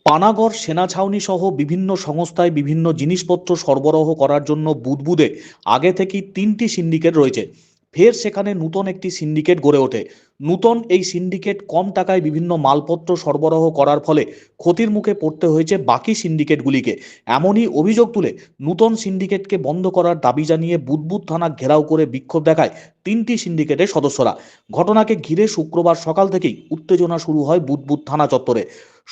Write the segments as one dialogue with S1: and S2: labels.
S1: পানাগড় সেনা ছাউনি সহ বিভিন্ন সংস্থায় বিভিন্ন জিনিসপত্র সরবরাহ করার জন্য বুদবুদে আগে থেকেই ৩টি সিন্ডিকেট রয়েছে। ফের সেখানে নূতন একটি সিন্ডিকেট গড়ে ওঠে। নূতন এই সিন্ডিকেট কম টাকায় বিভিন্ন মালপত্র সরবরাহ করার ফলে ক্ষতির মুখে পড়তে হয়েছে বাকি সিন্ডিকেটগুলিকে। এমনই অভিযোগ তুলে নূতন সিন্ডিকেটকে বন্ধ করার দাবি জানিয়ে বুদবুদ থানা ঘেরাও করে বিক্ষোভ দেখায় ৩টি সিন্ডিকেটের সদস্যরা। ঘটনাকে ঘিরে শুক্রবার সকাল থেকেই উত্তেজনা শুরু হয় বুদবুদ থানা চত্বরে।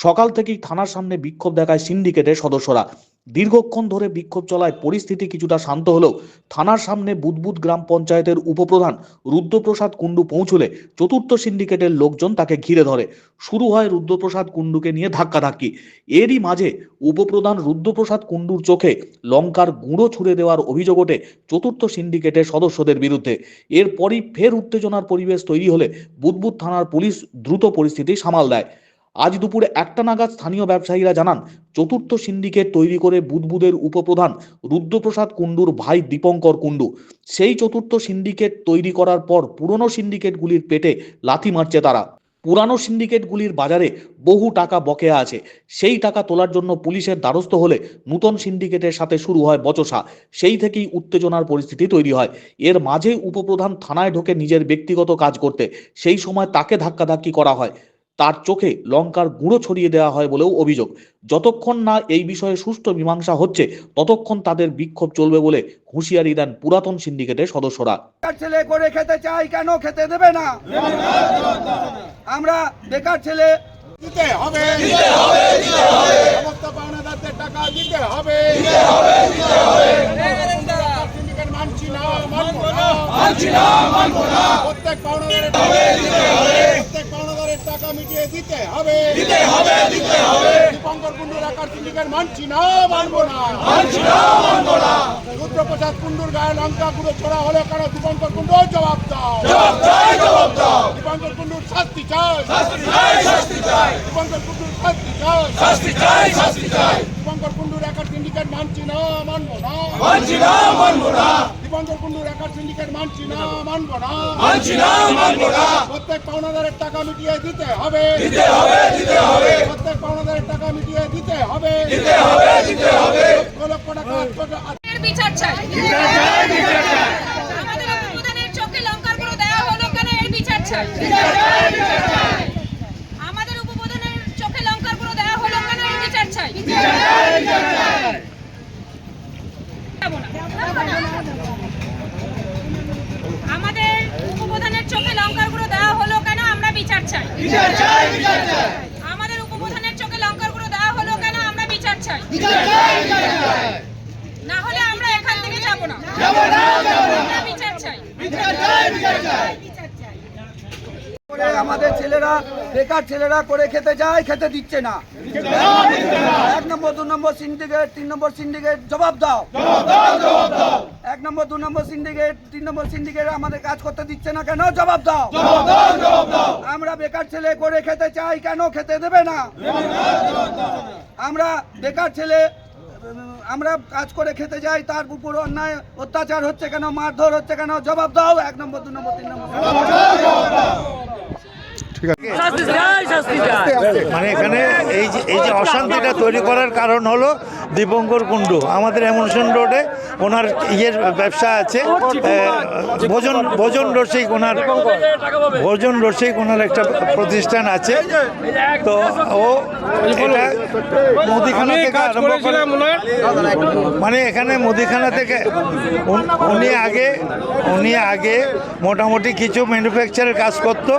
S1: সকাল থেকেই থানার সামনে বিক্ষোভ দেখায় সিন্ডিকেটের সদস্যরা। দীর্ঘক্ষণ ধরে বিক্ষোভ চলায় পরিস্থিতি কিছুটা শান্ত হলেও থানার সামনে বুদবুদ গ্রাম পঞ্চায়েতের উপপ্রধান রুদ্রপ্রসাদ কুণ্ডু পৌঁছলে চতুর্থ সিন্ডিকেটের লোকজন তাকে ঘিরে ধরে। শুরু হয় রুদ্রপ্রসাদ কুণ্ডুকে নিয়ে ধাক্কাধাক্কি। এরই মাঝে উপপ্রধান রুদ্রপ্রসাদ কুণ্ডুর চোখে লঙ্কার গুঁড়ো ছুড়ে দেওয়ার অভিযোগ ওঠে চতুর্থ সিন্ডিকেটের সদস্যদের বিরুদ্ধে। এরপরই ফের উত্তেজনার পরিবেশ তৈরি হলে বুদবুদ থানার পুলিশ দ্রুত পরিস্থিতি সামাল দেয়। আজ দুপুরে ১টা নাগাদ স্থানীয় ব্যবসায়ীরা জানান, চতুর্থ সিন্ডিকেট তৈরি করে বুদবুদের উপপ্রধান রুদ্রপ্রসাদ কুণ্ডুর ভাই দীপঙ্কর কুণ্ডু। সেই চতুর্থ সিন্ডিকেট তৈরি করার পর পুরনো সিন্ডিকেটগুলির পেটে লাথি মারছে তারা। পুরানো সিন্ডিকেটগুলির বাজারে বহু টাকা বকেয়া আছে, সেই টাকা তোলার জন্য পুলিশের দ্বারস্থ হলে নূতন সিন্ডিকেটের সাথে শুরু হয় বচসা। সেই থেকেই উত্তেজনার পরিস্থিতি তৈরি হয়। এর মাঝে উপপ্রধান থানায় ঢোকে নিজের ব্যক্তিগত কাজ করতে, সেই সময় তাকে ধাক্কাধাক্কি করা হয়। তার চোখে লঙ্কার গুঁড়ো ছড়িয়ে দেওয়া হয় বলেও অভিযোগ। যতক্ষণ না এই বিষয়ে সুষ্ঠু মীমাংসা হচ্ছে ততক্ষণ তাদের বিক্ষোভ চলবে বলে হুঁশিয়ারি দেন পুরাতন সিন্ডিকেটের সদস্যরা।
S2: ছেলে করে খেতে চাই, কেন খেতে দেবে না? আমরা বেকার ছেলে
S3: দিতে হবে, সমস্ত পাওনাদারদের টাকা দিতে হবে। সিন্ডিকেট মানছি না, মানবো না। প্রত্যেক পাওনাদারের টাকা মিটিয়ে দিতে হবে। দীপঙ্কর কুণ্ডুর একার সিন্ডিকেট মানছি না, মানবো না। রুদ্রপ্রসাদ কুণ্ডুর গায়ে লঙ্কা গুঁড়ো ছোড়া হলো কেন? দীপঙ্কর কুণ্ডু জবাব দাও। দীপঙ্কর কুণ্ডুর শাস্তি চাই। দীপঙ্কর কুণ্ডুর শাস্তি চাই। দীপঙ্কর কুণ্ডুর একার সিন্ডিকেট মানছি না, মানবো না। দীপঙ্কর কুণ্ডুর একার সিন্ডিকেট মানছি না, মানবো না। প্রত্যেক পাওনাদারের টাকা মিটিয়ে দিতে হবে। প্রত্যেক পাওনাদারের টাকা মিটিয়ে দিতে হবে। লক্ষ টাকা
S4: বিচার চাই। আমাদের উপপ্রধানের চোখে লঙ্কার গুঁড়ো দেওয়া হলো কেন? এর বিচার চাই। আমাদের উপপ্রধানের চোখে লঙ্কার গুঁড়ো দেওয়া হলো কেন? এর বিচার চাই। আমাদের উপপ্রধানের চোখে লঙ্কার গুঁড়ো দেওয়া হলো কেন? আমরা বিচার চাই। আমাদের উপপ্রধানের চোখে লঙ্কার গুঁড়ো দেওয়া হলো কেন? আমরা বিচার চাই। না হলে আমরা এখান থেকে যাব না। আমরা বিচার চাই।
S2: আমাদের ছেলেরা, বেকার ছেলেরা করে খেতে যায়, খেতে দিচ্ছে না। 1 নম্বর 2 নম্বর সিন্ডিকেট 3 নম্বর সিন্ডিকেট জবাব দাও। 1 নম্বর 2 নম্বর সিন্ডিকেট 3 নম্বর সিন্ডিকেট আমাদের কাজ করতে দিচ্ছে না কেন? জবাব দাও। আমরা বেকার ছেলে করে খেতে চাই, কেন খেতে দেবে না? আমরা বেকার ছেলে, আমরা কাজ করে খেতে যাই, তার উপর অন্যায় অত্যাচার হচ্ছে কেন? মারধর হচ্ছে কেন? জবাব দাও। 1 নম্বর 2 নম্বর 3 নম্বর।
S5: মানে এখানে এই যে অশান্তিটা তৈরি করার কারণ হলো দীপঙ্কর কুণ্ডু। আমাদের এমনশন রোডে ওনার ব্যবসা আছে, ভোজন রসিক ওনার একটা প্রতিষ্ঠান আছে। তো ও এটা মুদিখানা থেকে আরম্ভ করে, মানে এখানে মুদিখানা থেকে উনি আগে মোটামুটি কিছু ম্যানুফ্যাকচারের কাজ করতো,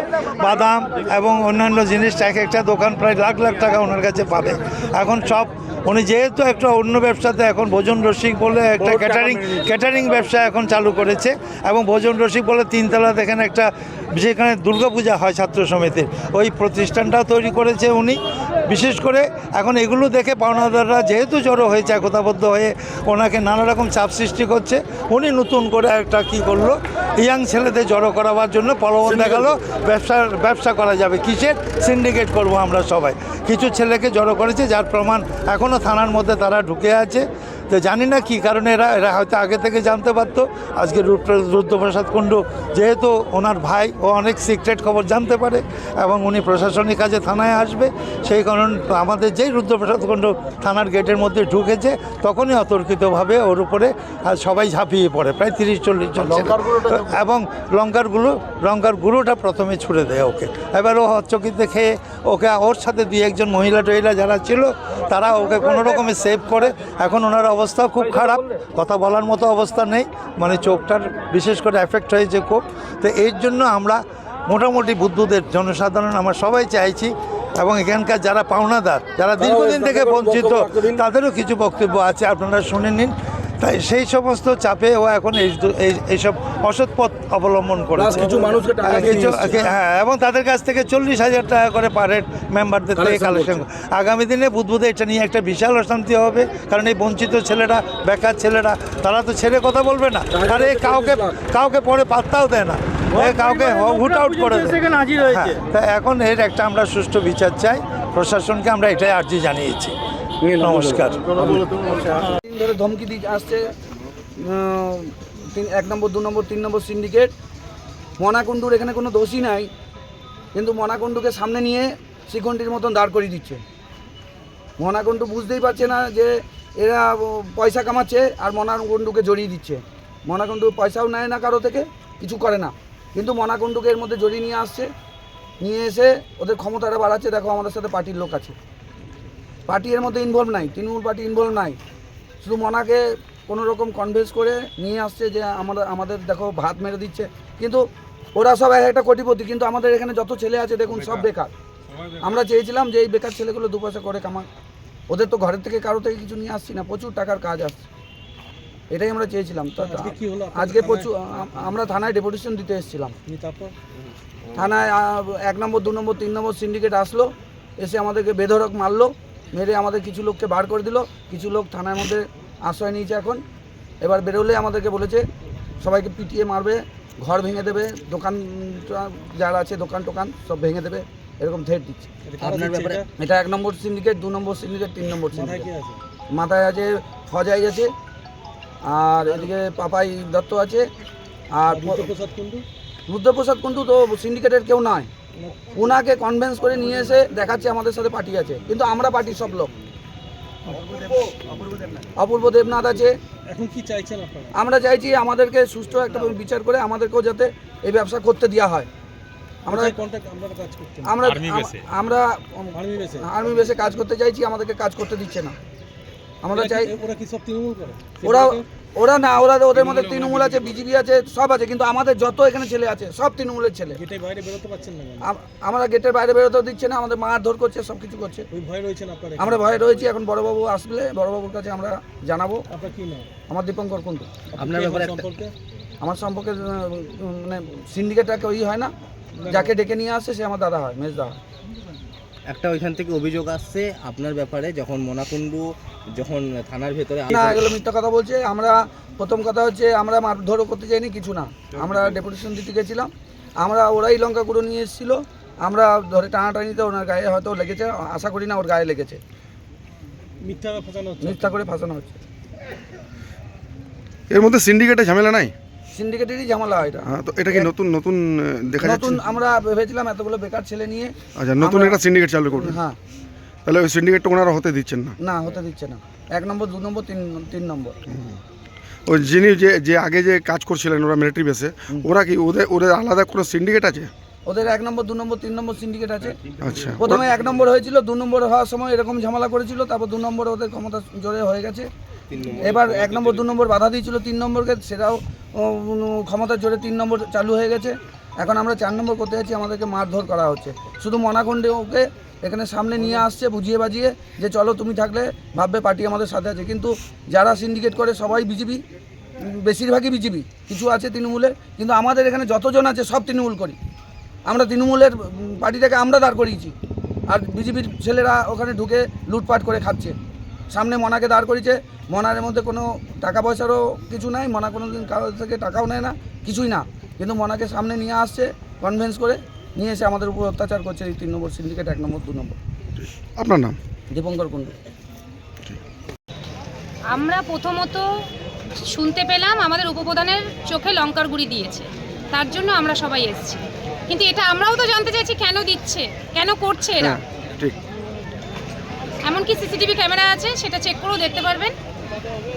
S5: বাদাম এবং অন্যান্য জিনিস। একটা দোকান প্রায় লাখ লাখ টাকা ওনার কাছে পাবে। এখন সব উনি যেহেতু একটা অন্য ব্যবসাতে এখন ভোজন রসিক বলে একটা ক্যাটারিং ব্যবসা এখন চালু করেছে, এবং ভোজন রসিক বলে 3 তলা এখানে একটা, যেখানে দুর্গাপূজা হয় ছাত্র সমিতির, ওই প্রতিষ্ঠানটাও তৈরি করেছে উনি। বিশেষ করে এখন এগুলো দেখে পাওনাদাররা যেহেতু জড়ো হয়েছে, একতাবদ্ধ হয়ে ওনাকে নানা রকম চাপ সৃষ্টি করছে। উনি নতুন করে একটা কী করলো, ইয়াং ছেলেদের জড়ো করাবার জন্য প্রলোভন দেখালো ব্যবসা করা যাবে। কিসের? সিন্ডিকেট করব আমরা সবাই। কিছু ছেলেকে জড়ো করেছে, যার প্রমাণ এখনও থানার মধ্যে তারা ঢুকে আছে। তো জানি না কী কারণে এরা হয়তো আগে থেকে জানতে পারতো। আজকে রুদ্রপ্রসাদ কুণ্ডু যেহেতু ওনার ভাই, ও অনেক সিক্রেট খবর জানতে পারে এবং উনি প্রশাসনিক কাজে থানায় আসবে, সেই কারণে আমাদের যেই রুদ্রপ্রসাদ কুণ্ডু থানার গেটের মধ্যে ঢুকেছে তখনই অতর্কিতভাবে ওর উপরে সবাই ঝাঁপিয়ে পড়ে, প্রায় 30-40 জন ছিল। এবং লঙ্কার গুঁড়োটা প্রথমে ছুড়ে দেয় ওকে। এবার ও হচ্চকিতে খেয়ে ওকে, ওর সাথে 2-1 জন মহিলা টহিলা যারা ছিল তারা ওকে কোনো রকমে সেভ করে। এখন ওনার অবস্থা খুব খারাপ, কথা বলার মতো অবস্থা নেই, মানে চোখটার বিশেষ করে এফেক্ট হয়েছে খুব। তো এর জন্য আমরা মোটামুটি বুদ্ধদের জনসাধারণ আমরা সবাই চাইছি, এবং এখানকার যারা পাওনাদার, যারা দীর্ঘদিন থেকে বঞ্চিত, তাদেরও কিছু বক্তব্য আছে, আপনারা শুনে নিন। তাই সেই সমস্ত চাপে ও এখন এইসব অসৎ পথ অবলম্বন করেছে
S3: কিছু মানুষকে টাকা
S5: হ্যাঁ, এবং তাদের কাছ থেকে 40,000 টাকা করে পার হেড মেম্বারদের থেকে কালেকশন। আগামী দিনে বুধবুধে এটা নিয়ে একটা বিশাল অশান্তি হবে, কারণ এই বঞ্চিত ছেলেরা, বেকার ছেলেরা, তারা তো ছেড়ে কথা বলবে না। আর এই কাউকে পরে পাত্তাও দেয় না, কাউকে হুট আউট করে দেয়। হ্যাঁ, তা এখন এর একটা আমরা সুষ্ঠু বিচার চাই, প্রশাসনকে আমরা এটাই আর্জি জানিয়েছি। নমস্কার।
S2: ধরে ধমকি দিয়ে আসছে 1 নম্বর 2 নম্বর 3 নম্বর সিন্ডিকেট। মনাকুণ্ডুর এখানে কোনো দোষই নাই, কিন্তু মনাকুণ্ডুকে সামনে নিয়ে শিখন্ডির মতন দাঁড় করিয়ে দিচ্ছে। মনাকুণ্ডু বুঝতেই পারছে না যে এরা পয়সা কামাচ্ছে আর মনাকুণ্ডুকে জড়িয়ে দিচ্ছে। মনাকুণ্ডু পয়সাও নেয় না কারো থেকে, কিছু করে না, কিন্তু মনাকুণ্ডুকে এর মধ্যে জড়িয়ে নিয়ে আসছে, নিয়ে এসে ওদের ক্ষমতাটা বাড়াচ্ছে। দেখো আমাদের সাথে পার্টির লোক আছে, পার্টি এর মধ্যে ইনভলভ নাই, তৃণমূল পার্টি ইনভলভ নাই, শুধু মনাকে কোনো রকম কনভিন্স করে নিয়ে আসছে যে আমাদের দেখো ভাত মেরে দিচ্ছে। কিন্তু ওরা সব একটা কোটিপতি, কিন্তু আমাদের এখানে যত ছেলে আছে দেখুন সব বেকার। আমরা চেয়েছিলাম যে এই বেকার ছেলেগুলো 2 পয়সা করে কামাক, ওদের তো ঘরের থেকে কারো থেকে কিছু নিয়ে আসছি না, প্রচুর টাকার কাজ আসছে, এটাই আমরা চেয়েছিলাম। তো আজকে প্রচুর আমরা থানায় ডেপুটেশন দিতে এসেছিলাম। থানায় 1 নম্বর 2 নম্বর 3 নম্বর সিন্ডিকেট আসলো, এসে আমাদেরকে বেধড়ক মারলো, মেরে আমাদের কিছু লোককে বার করে দিল। কিছু লোক থানার মধ্যে আশ্রয় নিয়েছে এখন। এবার বেরোলে আমাদেরকে বলেছে সবাইকে পিটিয়ে মারবে, ঘর ভেঙে দেবে, দোকান যারা আছে দোকান টোকান সব ভেঙে দেবে, এরকম থ্রেট দিচ্ছে। এটা 1 নম্বর সিন্ডিকেট, 2 নম্বর সিন্ডিকেট, 3 নম্বর সিন্ডিকেট। মাথায় আছে ফজাই আছে, আর এদিকে পাপাই দত্ত আছে, আর রুদ্রপ্রসাদ কুণ্ডু তো সিন্ডিকেটের কেউ নয়। ওনাকে কনভিন্স করে নিয়ে এসে দেখাচ্ছে আমাদের সাথে পার্টি আছে, কিন্তু আমরা পার্টির সব লোক। অপূর্ব দেবনাথ আছে।
S6: এখন কি চাইছেন আপনারা?
S2: আমরা চাইছি আমাদেরকে সুষ্ঠু একটা বিচার করে আমাদেরকেও যাতে এই ব্যবসা করতে দেওয়া হয়। আমরা আর্মি বেসে কাজ করতে চাইছি, আমাদেরকে কাজ করতে দিচ্ছে না। আমরা চাই
S6: ওরা কি সব তৃণমূল করে?
S2: ওরা না, ওদের মধ্যে তৃণমূল আছে, বিজেপি আছে, সব আছে, কিন্তু আমাদের যত এখানে ছেলে আছে সব তৃণমূলের ছেলে।
S6: গেটের বাইরে বেরোতে পারছেন না?
S2: আমরা গেটের বাইরে বেরোতেও দিচ্ছে না, আমাদের মারধর করছে, সব কিছু করছে।
S6: ওই ভয় রয়েছেন আপনারা?
S2: আমরা ভয়ে রয়েছি। এখন বড়বাবু আসলে বড়বাবুর কাছে আমরা জানাবো।
S6: আপনার কি নাম?
S2: আমার দীপঙ্কর কুণ্ডু।
S6: আপনার ব্যাপারে সম্পর্কে?
S2: আমার সম্পর্কে মানে সিন্ডিকেটটাকে ওই হয় না, যাকে ডেকে নিয়ে আসছে সে আমার দাদা হয়, মেজদা হয়।
S7: একটা ওইখান থেকে অভিযোগ আসছে আপনার ব্যাপারে, যখন মনাকুণ্ডু যখন থানার ভেতরে
S2: না, এগুলো মিথ্যা কথা বলছে। আমরা প্রথম কথা হচ্ছে আমরা মারধরও করতে চাইনি, কিছু না, আমরা ডেপুটেশন দিতে গেছিলাম। ওরাই লঙ্কা গুঁড়ো নিয়ে এসেছিলো, আমরা ধরে টানাটানিতে ওনার গায়ে হয়তো লেগেছে, আশা করি না ওর গায়ে লেগেছে। মিথ্যা করে ফাঁসানো হচ্ছে।
S3: এর মধ্যে সিন্ডিকেটে ঝামেলা নাই?
S2: সিন্ডিকেটেরই ঝামেলা এটা।
S3: তো এটা কি নতুন দেখা যাচ্ছে?
S2: নতুন আমরা ভেবেছিলাম এতগুলো বেকার ছেলে নিয়ে।
S3: আচ্ছা, নতুন একটা সিন্ডিকেট চালু করবে?
S2: হ্যাঁ।
S3: তাহলে ওই সিন্ডিকেটটা ওনারা হতে দিচ্ছেন না?
S2: না, হতে দিচ্ছে না। 1 নম্বর 2 নম্বর 3 নম্বর।
S3: ওই যিনি যে আগে যে কাজ করছিলেন ওরা মিলিটারি বেসে, ওরা কি ওদের আলাদা কোনো সিন্ডিকেট আছে?
S2: ওদের 1 নম্বর 2 নম্বর 3 নম্বর সিন্ডিকেট আছে।
S3: আচ্ছা,
S2: প্রথমে 1 নম্বর হয়েছিল, 2 নম্বর হওয়ার সময় এরকম ঝামেলা করেছিল, তারপর 2 নম্বর ওদের ক্ষমতা জোরে হয়ে গেছে। এবার 1 নম্বর 2 নম্বর বাধা দিয়েছিল 3 নম্বরকে, সেটাও ক্ষমতার জোরে 3 নম্বর চালু হয়ে গেছে। এখন আমরা 4 নম্বর করতে যাচ্ছি, আমাদেরকে মারধর করা হচ্ছে। শুধু মনাকুণ্ডুকে এখানে সামনে নিয়ে আসছে বুঝিয়ে বাজিয়ে যে চলো তুমি থাকলে ভাববে পার্টি আমাদের সাথে আছে, কিন্তু যারা সিন্ডিকেট করে সবাই বিজেপি, বেশিরভাগই বিজেপি, কিছু আছে তৃণমূলের, কিন্তু আমাদের এখানে যতজন আছে সব তৃণমূল করি। আমরা তৃণমূলের পার্টিটাকে আমরা দাঁড় করিয়েছি, আর বিজেপির ছেলেরা ওখানে ঢুকে লুটপাট করে খাচ্ছে। সামনে মনাকে দাঁড় করিয়েছে, মনার মধ্যে কোনো টাকা পয়সারও কিছু নাই, মনা কোনো দিন কারোর থেকে টাকাও নেয় না, কিছুই না, কিন্তু মনাকে সামনে নিয়ে আসছে কনভিন্স করে, নিয়ে এসে আমাদের উপর অত্যাচার করছে এই 3 নম্বর সিন্ডিকেট, 1 নম্বর 2 নম্বর।
S3: আপনার নাম?
S2: দীপঙ্কর কুণ্ডু।
S4: আমরা প্রথমত শুনতে পেলাম আমাদের উপপ্রধানের চোখে লঙ্কার গুঁড়ি দিয়েছে, তার জন্য আমরা সবাই এসেছি। কিন্তু এটা আমরাও তো জানতে চাইছি কেন দিচ্ছে, কেন করছে এরা।
S3: ঠিক।
S4: এমনকি সিসিটিভি ক্যামেরা আছে, সেটা চেক করেও দেখতে পারবেন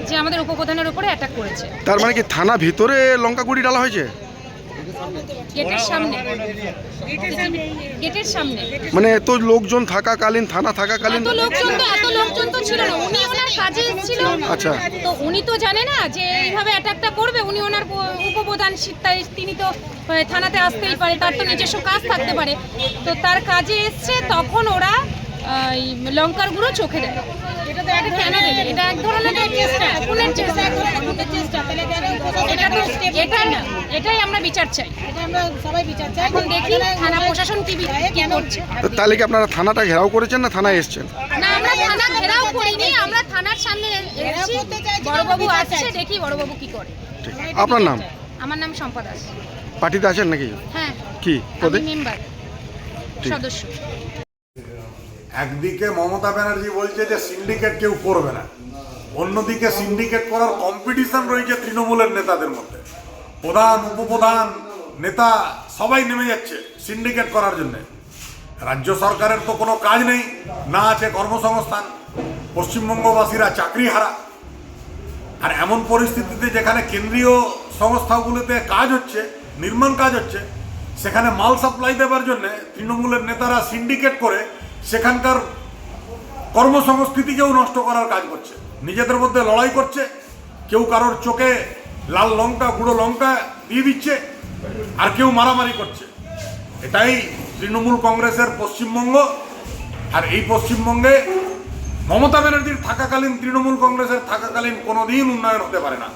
S4: যে আমাদের উপপ্রধানের উপরে অ্যাটাক করেছে।
S3: তার মানে কি থানা ভিতরে লঙ্কা গুঁড়ি ডালা হয়েছে?
S4: গেটের সামনে, গেটের সামনে।
S3: মানে এত লোকজন থাকাকালীন, থানা থাকাকালীন?
S4: এত লোকজন তো ছিল না, উনি ওনার কাজে এসেছিল।
S3: আচ্ছা।
S4: তো উনি তো জানে না যে এইভাবে অ্যাটাকটা করবে। উনি ওনার উপপ্রধান, তাই তিনি তো থানাতে আসতেই পারে, তার তো নিজস্ব কাজ থাকতে পারে। তো তার কাজে এসছে, তখন ওরা লঙ্কার গুঁড়ো চোখে দেয়। এটা কেন দেবে? এটা এক ধরনের চেষ্টা, খুনের চেষ্টা, এটাই আমরা বিচার চাই। এখন দেখি থানা প্রশাসন কি করছে।
S3: তাহলে কি আপনারা থানাটা ঘেরাও করেছেন না থানায় এসছেন?
S4: না, আমরা থানা ঘেরাও করিনি, আমরা থানার সামনে এসেছি। বড়বাবু আসছে, দেখি বড়বাবু কি করে।
S3: আপনার নাম?
S4: আমার নাম শম্পা দাস।
S3: পার্টিতে আছেন নাকি?
S4: হ্যাঁ,
S3: কি পদে?
S4: আমি মেম্বার, সদস্য।
S8: একদিকে মমতা ব্যানার্জি বলছে যে সিন্ডিকেট কেউ করবে না, অন্যদিকে সিন্ডিকেট করার কম্পিটিশন রয়েছে তৃণমূলের নেতাদের মধ্যে। প্রধান, উপপ্রধান, নেতা সবাই নেমে যাচ্ছে সিন্ডিকেট করার জন্য। রাজ্য সরকারের তো কোনো কাজ নেই, না আছে কর্মসংস্থান, পশ্চিমবঙ্গবাসীরা চাকরি হারা। আর এমন পরিস্থিতিতে যেখানে কেন্দ্রীয় সংস্থাগুলোতে কাজ হচ্ছে, নির্মাণ কাজ হচ্ছে, সেখানে মাল সাপ্লাই দেওয়ার জন্য তৃণমূলের নেতারা সিন্ডিকেট করে সেখানকার কর্মসংস্কৃতিকেও নষ্ট করার কাজ করছে। নিজেদের মধ্যে লড়াই করছে, কেউ কারোর চোখে লাল লঙ্কা, গুঁড়ো লঙ্কা দিয়ে দিচ্ছে, আর কেউ মারামারি করছে। এটাই তৃণমূল কংগ্রেসের পশ্চিমবঙ্গ। আর এই পশ্চিমবঙ্গে মমতা ব্যানার্জির থাকাকালীন, তৃণমূল কংগ্রেসের থাকাকালীন কোনোদিন উন্নয়ন হতে পারে না।